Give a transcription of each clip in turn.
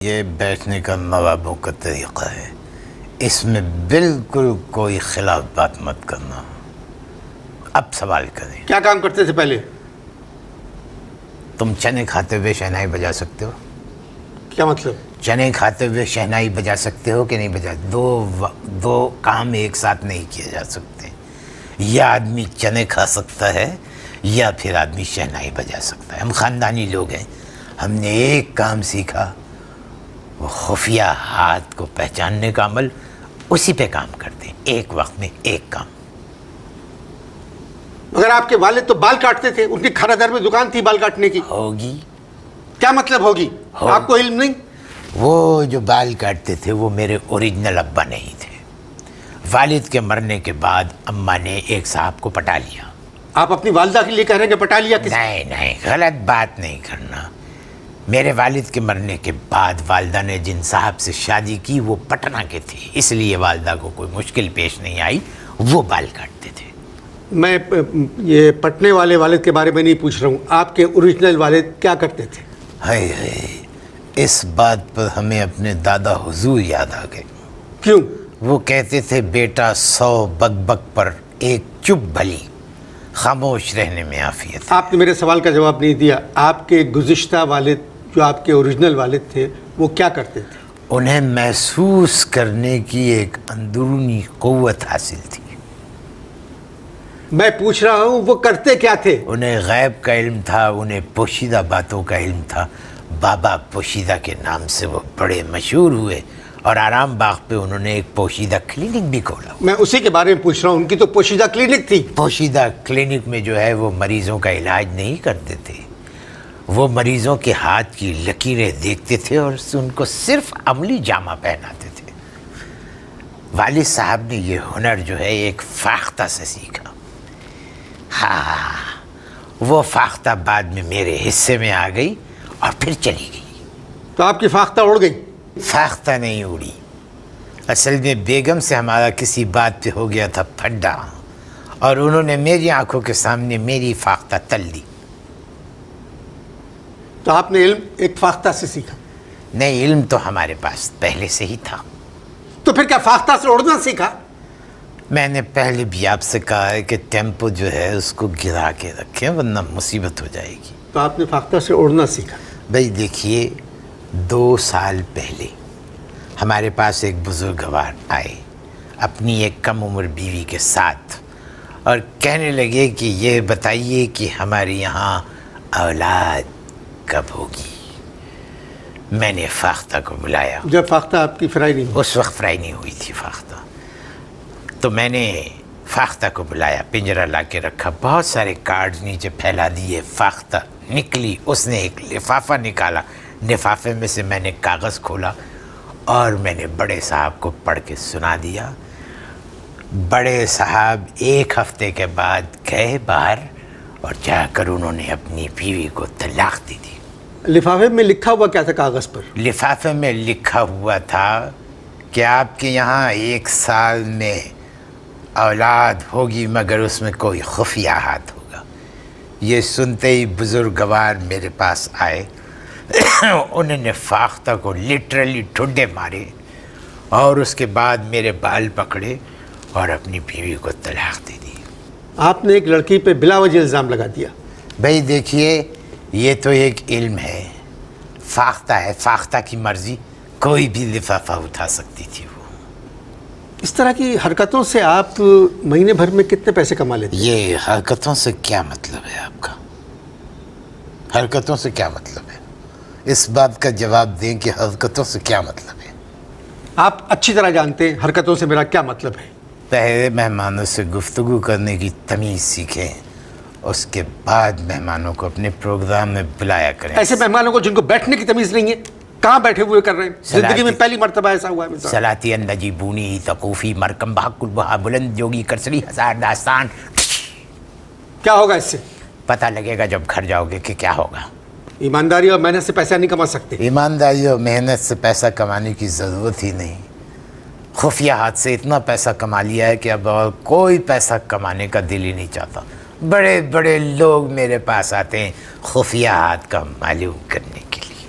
یہ بیٹھنے کا نوابوں کا طریقہ ہے، اس میں بالکل کوئی خلاف بات مت کرنا۔ اب سوال کریں، کیا کام کرتے تھے پہلے؟ تم چنے کھاتے ہوئے شہنائی بجا سکتے ہو؟ کیا مطلب؟ چنے کھاتے ہوئے شہنائی بجا سکتے ہو کہ نہیں بجا؟ دو کام ایک ساتھ نہیں کیے جا سکتے۔ یا آدمی چنے کھا سکتا ہے یا پھر آدمی شہنائی بجا سکتا ہے۔ ہم خاندانی لوگ ہیں، ہم نے ایک کام سیکھا، وہ خفیہ ہاتھ کو پہچاننے کا عمل، اسی پہ کام کرتے ہیں، ایک وقت میں ایک کام۔ مگر آپ کے والد تو بال کاٹتے تھے، ان کی کھارا در میں دکان تھی بال کاٹنے کی۔ ہوگی؟ کیا مطلب ہوگی؟ آپ کو علم نہیں؟ وہ جو بال کاٹتے تھے وہ میرے اوریجنل ابا نہیں تھے۔ والد کے مرنے کے بعد اماں نے ایک صاحب کو پٹا لیا۔ آپ اپنی والدہ کے لیے کہہ رہے ہیں کہ پٹا لیا کسی؟ نہیں، غلط بات نہیں کرنا۔ میرے والد کے مرنے کے بعد والدہ نے جن صاحب سے شادی کی وہ پٹنہ کے تھے، اس لیے والدہ کو کوئی مشکل پیش نہیں آئی، وہ بال کاٹتے تھے۔ میں یہ پٹنے والے والد کے بارے میں نہیں پوچھ رہا ہوں، آپ کے اوریجنل والد کیا کرتے تھے؟ ہائے، اس بات پر ہمیں اپنے دادا حضور یاد آ گئے۔ کیوں؟ وہ کہتے تھے بیٹا 100 بک بک پر ایک چپ بھلی، خاموش رہنے میں عافیت ہے۔ آپ نے میرے سوال کا جواب نہیں دیا۔ آپ کے گزشتہ والد جو آپ کے اوریجنل والد تھے وہ کیا کرتے تھے؟ انہیں محسوس کرنے کی ایک اندرونی قوت حاصل تھی۔ میں پوچھ رہا ہوں وہ کرتے کیا تھے؟ انہیں غیب کا علم تھا، انہیں پوشیدہ باتوں کا علم تھا۔ بابا پوشیدہ کے نام سے وہ بڑے مشہور ہوئے اور آرام باغ پہ انہوں نے ایک پوشیدہ کلینک بھی کھولا۔ میں اسی کے بارے میں پوچھ رہا ہوں، ان کی تو پوشیدہ کلینک تھی۔ پوشیدہ کلینک میں جو ہے وہ مریضوں کا علاج نہیں کرتے تھے، وہ مریضوں کے ہاتھ کی لکیریں دیکھتے تھے اور ان کو صرف عملی جامہ پہناتے تھے۔ والد صاحب نے یہ ہنر جو ہے ایک فاختہ سے سیکھا۔ ہاں، وہ فاختہ بعد میں میرے حصے میں آ گئی اور پھر چلی گئی۔ تو آپ کی فاختہ اڑ گئی؟ فاختہ نہیں اڑی، اصل میں بیگم سے ہمارا کسی بات پہ ہو گیا تھا پھڈا، اور انہوں نے میری آنکھوں کے سامنے میری فاختہ تل دی۔ تو آپ نے علم ایک فاختہ سے سیکھا؟ نہیں، علم تو ہمارے پاس پہلے سے ہی تھا۔ تو پھر کیا فاختہ سے اڑنا سیکھا؟ میں نے پہلے بھی آپ سے کہا ہے کہ ٹیمپو جو ہے اس کو گرا کے رکھیں ورنہ مصیبت ہو جائے گی۔ تو آپ نے فاختہ سے اڑنا سیکھا؟ بھائی دیکھیے، 2 سال پہلے ہمارے پاس ایک بزرگوار آئے اپنی ایک کم عمر بیوی کے ساتھ اور کہنے لگے کہ یہ بتائیے کہ ہمارے یہاں اولاد کب ہوگی۔ میں نے فاختہ کو بلایا۔ جب فاختہ آپ کی فرائی نہیں ہوئی؟ اس وقت فرائی نہیں ہوئی تھی فاختہ۔ تو میں نے فاختہ کو بلایا، پنجرہ لا کے رکھا، بہت سارے کارڈز نیچے پھیلا دیے، فاختہ نکلی، اس نے ایک لفافہ نکالا، لفافے میں سے میں نے کاغذ کھولا اور میں نے بڑے صاحب کو پڑھ کے سنا دیا۔ بڑے صاحب 1 ہفتے کے بعد گئے باہر اور جا کر انہوں نے اپنی بیوی کو طلاق دے دی۔ لفافے میں لکھا ہوا کیا تھا کاغذ پر؟ لفافے میں لکھا ہوا تھا کہ آپ کے یہاں 1 سال میں اولاد ہوگی مگر اس میں کوئی خفیہ ہاتھ ہوگا۔ یہ سنتے ہی بزرگوار میرے پاس آئے، انہوں نے فاختہ کو لٹرلی ٹھڈے مارے اور اس کے بعد میرے بال پکڑے اور اپنی بیوی کو طلاق دے دی۔ آپ نے ایک لڑکی پہ بلا وجہ الزام لگا دیا۔ بھائی دیکھیے، یہ تو ایک علم ہے، فاختہ ہے، فاختہ کی مرضی، کوئی بھی لفافہ اٹھا سکتی تھی وہ۔ اس طرح کی حرکتوں سے آپ مہینے بھر میں کتنے پیسے کما لیتے ہیں؟ یہ حرکتوں سے کیا مطلب ہے آپ کا؟ حرکتوں سے کیا مطلب ہے؟ اس بات کا جواب دیں کہ حرکتوں سے کیا مطلب ہے۔ آپ اچھی طرح جانتے ہیں حرکتوں سے میرا کیا مطلب ہے۔ پہلے مہمانوں سے گفتگو کرنے کی تمیز سیکھیں، اس کے بعد مہمانوں کو اپنے پروگرام میں بلایا کریں۔ ایسے مہمانوں کو جن کو بیٹھنے کی تمیز نہیں ہے، کہاں بیٹھے ہوئے کر رہے ہیں؟ زندگی میں پہلی مرتبہ ایسا ہوا ہے۔ صلاتی النجی بونی تقوفی مرکم بحق البہا بلند جوگی کرسری ہزار داستان۔ کیا ہوگا اس سے؟ پتہ لگے گا جب گھر جاؤ گے کہ کیا ہوگا۔ ایمانداری اور محنت سے پیسہ نہیں کما سکتے۔ ایمانداری اور محنت سے پیسہ کمانے کی ضرورت ہی نہیں، خفیہ ہاتھ سے اتنا پیسہ کما لیا ہے کہ اب اور کوئی پیسہ کمانے کا دل ہی نہیں چاہتا۔ بڑے بڑے لوگ میرے پاس آتے ہیں خفیہ ہاتھ کا معلوم کرنے کے لیے۔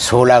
16